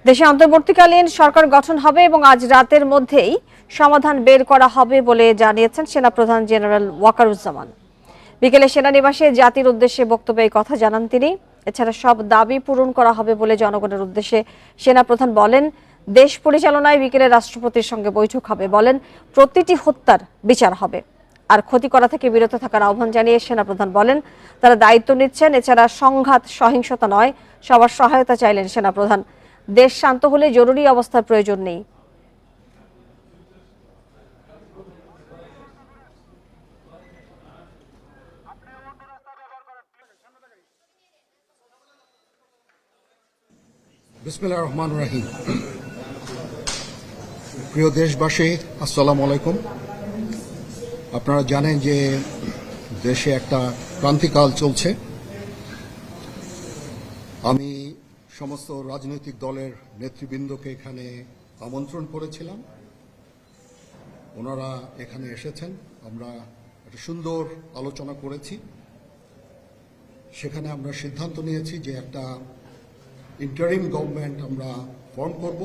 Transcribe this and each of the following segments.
দেশে অন্তর্বর্তীকালীন সরকার গঠন হবে এবং আজ রাতের মধ্যেই সমাধান বের করা হবে বলে জানিয়েছেন সেনাপ্রধান জেনারেল ওয়াকারুজ্জামান। বিকেলে সেনানিবাসে জাতির উদ্দেশ্যে বক্তব্যে এই কথা জানান তিনি। এছাড়া সব দাবি পূরণ করা হবে বলে জনগণের উদ্দেশ্যে সেনাপ্রধান বলেন। দেশ পরিচালনায় বিকেলে রাষ্ট্রপতির সঙ্গে বৈঠক হবে। বলেন প্রতিটি হত্যার বিচার হবে আর ক্ষতি করা থেকে বিরত থাকার আহ্বান জানিয়ে সেনাপ্রধান বলেন তারা দায়িত্ব নিচ্ছেন। এছাড়া সংঘাত সহিংসতা নয়, সবার সহায়তা চাইলেন সেনাপ্রধান। দেশ শান্ত হলে জরুরি অবস্থার প্রয়োজন নেই। বিসমিল্লাহির রহমানির রহিম। প্রিয় দেশবাসী, আসসালামু আলাইকুম। আপনারা জানেন যে দেশে একটা ক্রান্তিকাল চলছে। আমি সমস্ত রাজনৈতিক দলের নেতৃবৃন্দকে এখানে আমন্ত্রণ করেছিলাম। ওনারা এখানে এসেছেন। আমরা একটা সুন্দর আলোচনা করেছি। সেখানে আমরা সিদ্ধান্ত নিয়েছি যে একটা ইন্টারিম গভর্নমেন্ট আমরা ফর্ম করব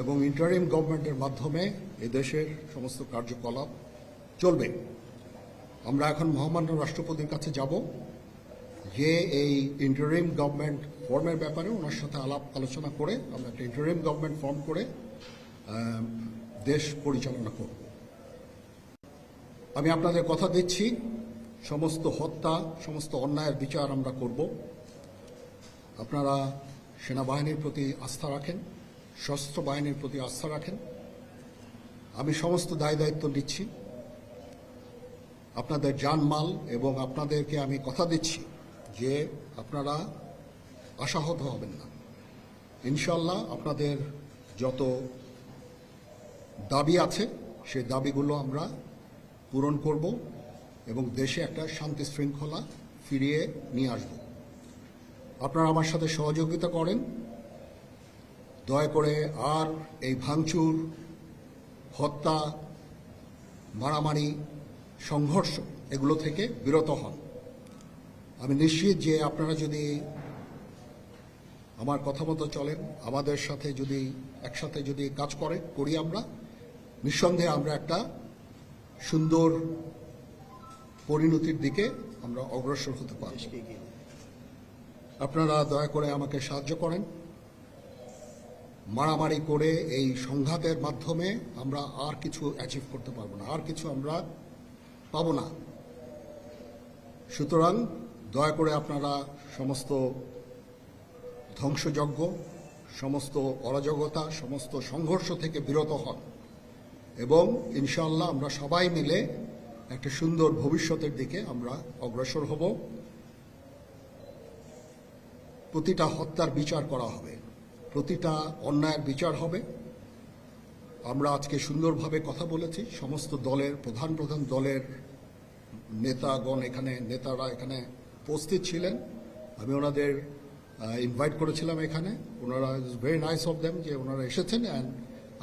এবং ইন্টারিম গভর্নমেন্টের মাধ্যমে এদেশের সমস্ত কার্যকলাপ চলবে। আমরা এখন মহামান্য রাষ্ট্রপতির কাছে যাব যে এই ইন্টারিম গভর্নমেন্ট ফর্মের ব্যাপারে ওনার সাথে আলাপ আলোচনা করে আমরা একটা ইন্টারিম গভর্নমেন্ট ফর্ম করে দেশ পরিচালনা করব। আমি আপনাদের কথা দিচ্ছি, সমস্ত হত্যা, সমস্ত অন্যায়ের বিচার আমরা করব। আপনারা সেনাবাহিনীর প্রতি আস্থা রাখেন, সশস্ত্র বাহিনীর প্রতি আস্থা রাখেন। আমি সমস্ত দায় দায়িত্ব নিচ্ছি। আপনাদের জানমাল এবং আপনাদেরকে আমি কথা দিচ্ছি যে আপনারা আশাহত হবেন না। ইনশাল্লাহ আপনাদের যত দাবি আছে সেই দাবিগুলো আমরা পূরণ করব এবং দেশে একটা শান্তি শৃঙ্খলা ফিরিয়ে নিয়ে আসব। আপনারা আমার সাথে সহযোগিতা করেন। দয়া করে আর এই ভাঙচুর, হত্যা, মারামারি, সংঘর্ষ এগুলো থেকে বিরত হন। আমি নিশ্চিত যে আপনারা যদি আমার কথা মতো চলেন, আমাদের সাথে যদি একসাথে যদি কাজ করি আমরা, নিঃসন্দেহে আমরা একটা সুন্দর পরিণতির দিকে আমরা অগ্রসর হতে পারব। আপনারা দয়া করে আমাকে সাহায্য করেন। মারামারি করে এই সংঘাতের মাধ্যমে আমরা আর কিছু অ্যাচিভ করতে পারবো না, আর কিছু আমরা পাবো না। সুতরাং দয়া করে আপনারা সমস্ত ধ্বংসযজ্ঞ, সমস্ত অরাজকতা, সমস্ত সংঘর্ষ থেকে বিরত হন এবং ইনশাআল্লাহ আমরা সবাই মিলে একটা সুন্দর ভবিষ্যতের দিকে আমরা অগ্রসর হব। প্রতিটা হত্যার বিচার করা হবে, প্রতিটা অন্যায়ের বিচার হবে। আমরা আজকে সুন্দরভাবে কথা বলেছি। সমস্ত দলের প্রধান দলের নেতারা এখানে উপস্থিত ছিলেন। আমি ওনাদের ইনভাইট করেছিলাম এখানে। ওনারা ভেরি নাইস অফ দেম যে ওনারা এসেছেন অ্যান্ড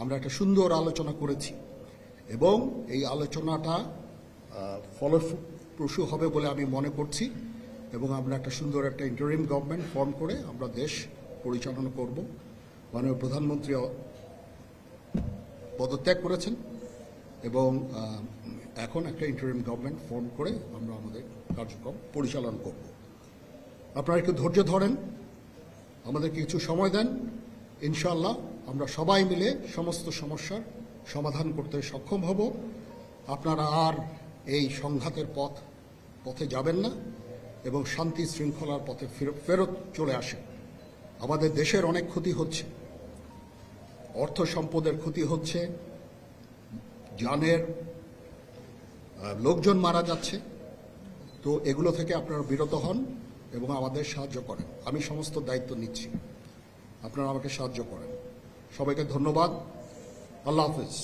আমরা একটা সুন্দর আলোচনা করেছি এবং এই আলোচনাটা ফলপ্রসূ হবে বলে আমি মনে করছি এবং আমরা একটা সুন্দর একটা ইন্টারিম গভর্নমেন্ট ফর্ম করে আমরা দেশ পরিচালনা করব। মাননীয় প্রধানমন্ত্রী পদত্যাগ করেছেন এবং এখন একটা ইন্টারিম গভর্নমেন্ট ফর্ম করে আমরা আমাদের কার্যক্রম পরিচালনা করব। আপনারা একটু ধৈর্য ধরেন, আমাদেরকে কিছু সময় দেন। ইনশাআল্লাহ আমরা সবাই মিলে সমস্ত সমস্যার সমাধান করতে সক্ষম হব। আপনারা আর এই সংঘাতের পথে যাবেন না এবং শান্তি শৃঙ্খলার পথে ফেরত চলে আসেন। আমাদের দেশের অনেক ক্ষতি হচ্ছে, অর্থ সম্পদের ক্ষতি হচ্ছে, জানের লোকজন মারা যাচ্ছে। তো এগুলো থেকে আপনারা বিরত হন এবং আমাদের সাহায্য করেন। আমি সমস্ত দায়িত্ব নিচ্ছি, আপনারা আমাকে সাহায্য করেন। সবাইকে ধন্যবাদ। আল্লাহ হাফেজ।